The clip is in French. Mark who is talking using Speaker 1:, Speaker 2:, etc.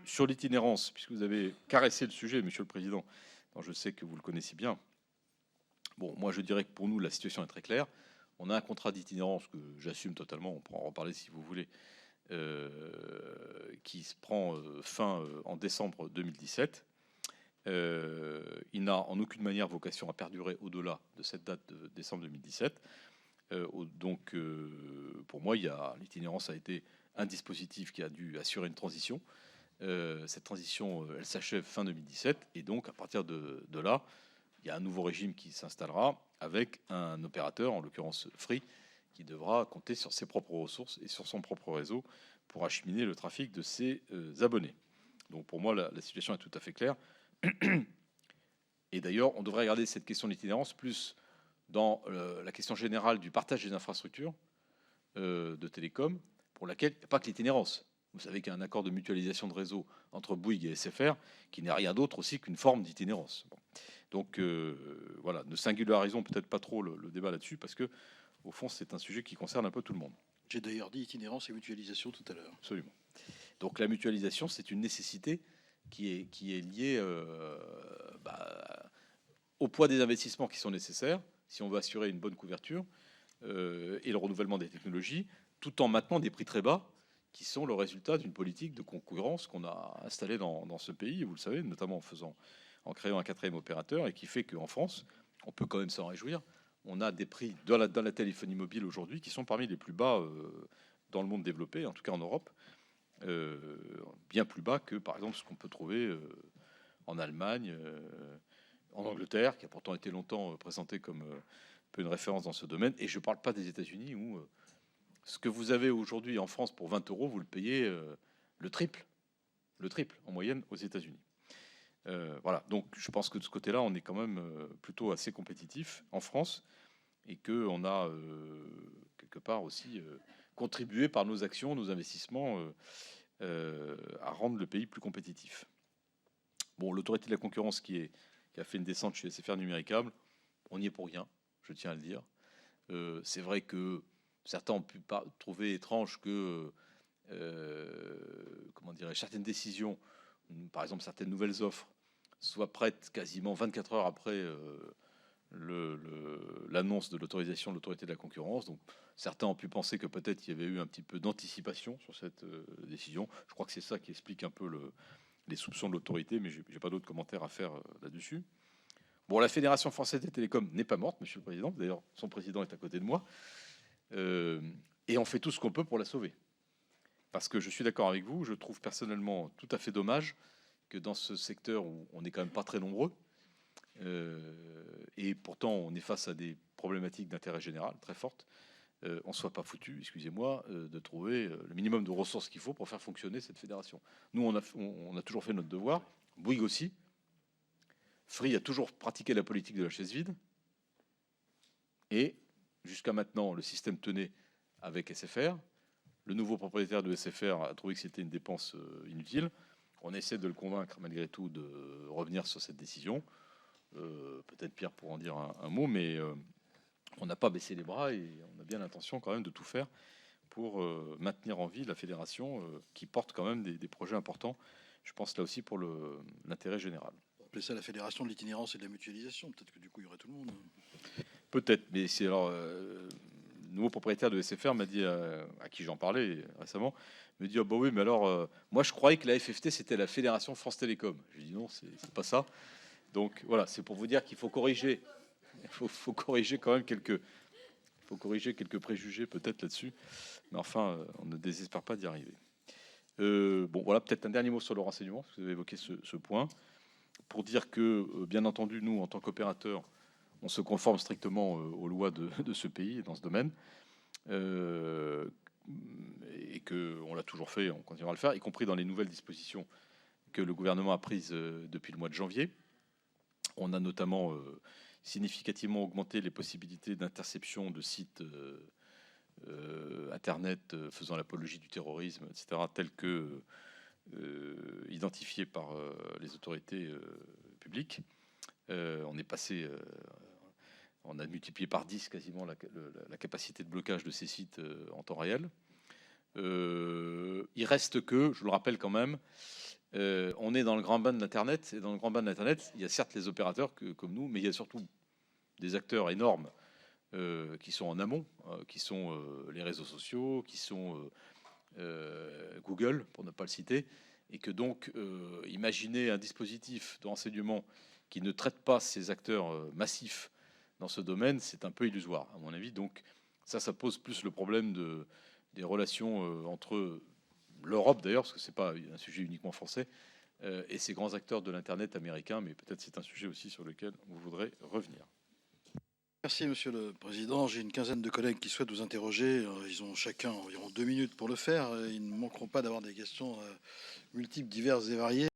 Speaker 1: Sur l'itinérance, puisque vous avez caressé le sujet, Monsieur le Président, dont je sais que vous le connaissez bien. Bon, moi je dirais que pour nous la situation est très claire. On a un contrat d'itinérance que j'assume totalement, on pourra en reparler si vous voulez, qui se prend fin en décembre 2017. Il n'a en aucune manière vocation à perdurer au-delà de cette date de décembre 2017. Donc, pour moi, l'itinérance a été un dispositif qui a dû assurer une transition. Cette transition, elle s'achève fin 2017, et donc à partir de là, il y a un nouveau régime qui s'installera avec un opérateur, en l'occurrence Free, qui devra compter sur ses propres ressources et sur son propre réseau pour acheminer le trafic de ses abonnés. Donc pour moi, la situation est tout à fait claire. Et d'ailleurs, on devrait regarder cette question de l'itinérance plus dans la question générale du partage des infrastructures de télécom, pour laquelle il n'y a pas que l'itinérance. Vous savez qu'il y a un accord de mutualisation de réseau entre Bouygues et SFR qui n'est rien d'autre aussi qu'une forme d'itinérance. Bon. Donc voilà, ne singularisons peut-être pas trop le débat là-dessus, parce que au fond, c'est un sujet qui concerne un peu tout le monde.
Speaker 2: J'ai d'ailleurs dit itinérance et mutualisation tout à l'heure.
Speaker 1: Absolument. Donc la mutualisation, c'est une nécessité qui est liée au poids des investissements qui sont nécessaires si on veut assurer une bonne couverture et le renouvellement des technologies, tout en maintenant des prix très bas, qui sont le résultat d'une politique de concurrence qu'on a installée dans ce pays, vous le savez, notamment en créant un quatrième opérateur, et qui fait qu'en France, on peut quand même s'en réjouir, on a des prix dans la téléphonie mobile aujourd'hui qui sont parmi les plus bas dans le monde développé, en tout cas en Europe, bien plus bas que par exemple ce qu'on peut trouver en Allemagne, en Angleterre, qui a pourtant été longtemps présenté comme peu une référence dans ce domaine. Et je ne parle pas des États-Unis où ce que vous avez aujourd'hui en France pour 20 euros, vous le payez le triple en moyenne aux États-Unis. Voilà, donc je pense que de ce côté-là, on est quand même plutôt assez compétitif en France, et que on a quelque part aussi contribué par nos actions, nos investissements à rendre le pays plus compétitif. Bon, l'autorité de la concurrence qui a fait une descente chez SFR Numéricable, on n'y est pour rien, je tiens à le dire. C'est vrai que certains ont pu trouver étrange que comment dirais, certaines décisions, par exemple certaines nouvelles offres, soient prêtes quasiment 24 heures après l'annonce de l'autorisation de l'autorité de la concurrence. Donc certains ont pu penser que peut-être il y avait eu un petit peu d'anticipation sur cette décision. Je crois que c'est ça qui explique un peu les soupçons de l'autorité, mais j'ai pas d'autres commentaires à faire là-dessus. Bon, la Fédération française des télécoms n'est pas morte, Monsieur le Président. D'ailleurs, son président est à côté de moi. Et on fait tout ce qu'on peut pour la sauver. Parce que je suis d'accord avec vous, je trouve personnellement tout à fait dommage que dans ce secteur où on n'est quand même pas très nombreux, et pourtant on est face à des problématiques d'intérêt général très fortes, on soit pas foutu, excusez-moi, de trouver le minimum de ressources qu'il faut pour faire fonctionner cette fédération. Nous, on a toujours fait notre devoir, Bouygues aussi. Free a toujours pratiqué la politique de la chaise vide, et jusqu'à maintenant, le système tenait avec SFR. Le nouveau propriétaire de SFR a trouvé que c'était une dépense inutile. On essaie de le convaincre malgré tout de revenir sur cette décision. Peut-être Pierre pour en dire un mot, mais on n'a pas baissé les bras et on a bien l'intention quand même de tout faire pour maintenir en vie la fédération qui porte quand même des projets importants. Je pense là aussi pour l'intérêt général.
Speaker 2: On appelle ça la fédération de l'itinérance et de la mutualisation. Peut-être que du coup il y aurait tout le monde.
Speaker 1: Peut-être, mais c'est alors le nouveau propriétaire de SFR m'a dit à qui j'en parlais récemment, me dit oh bah oui mais alors moi je croyais que la FFT c'était la Fédération France Télécom. J'ai dit non, c'est pas ça. Donc voilà, c'est pour vous dire qu'il faut corriger. Faut corriger quand même quelques préjugés peut-être là-dessus. Mais enfin, on ne désespère pas d'y arriver. Bon, voilà, peut-être un dernier mot sur le renseignement, parce que vous avez évoqué ce point, pour dire que, bien entendu, nous, en tant qu'opérateurs, on se conforme strictement aux lois de ce pays dans ce domaine, et qu'on l'a toujours fait, on continuera à le faire, y compris dans les nouvelles dispositions que le gouvernement a prises depuis le mois de janvier. On a notamment significativement augmenté les possibilités d'interception de sites internet faisant l'apologie du terrorisme, etc., tels que identifiés par les autorités publiques. On est passé, on a multiplié par 10 quasiment la capacité de blocage de ces sites en temps réel. Il reste que, je le rappelle quand même, On est dans le grand bain de l'Internet, et dans le grand bain de l'Internet, il y a certes les opérateurs comme nous, mais il y a surtout des acteurs énormes qui sont en amont, qui sont les réseaux sociaux, qui sont Google, pour ne pas le citer, et que donc imaginer un dispositif de renseignement qui ne traite pas ces acteurs massifs dans ce domaine, c'est un peu illusoire, à mon avis. Donc ça pose plus le problème des relations entre l'Europe, d'ailleurs, parce que c'est pas un sujet uniquement français, et ces grands acteurs de l'Internet américain, mais peut-être c'est un sujet aussi sur lequel vous voudrez revenir.
Speaker 2: Merci, Monsieur le Président. J'ai une quinzaine de collègues qui souhaitent vous interroger. Ils ont chacun environ 2 minutes pour le faire. Ils ne manqueront pas d'avoir des questions multiples, diverses et variées.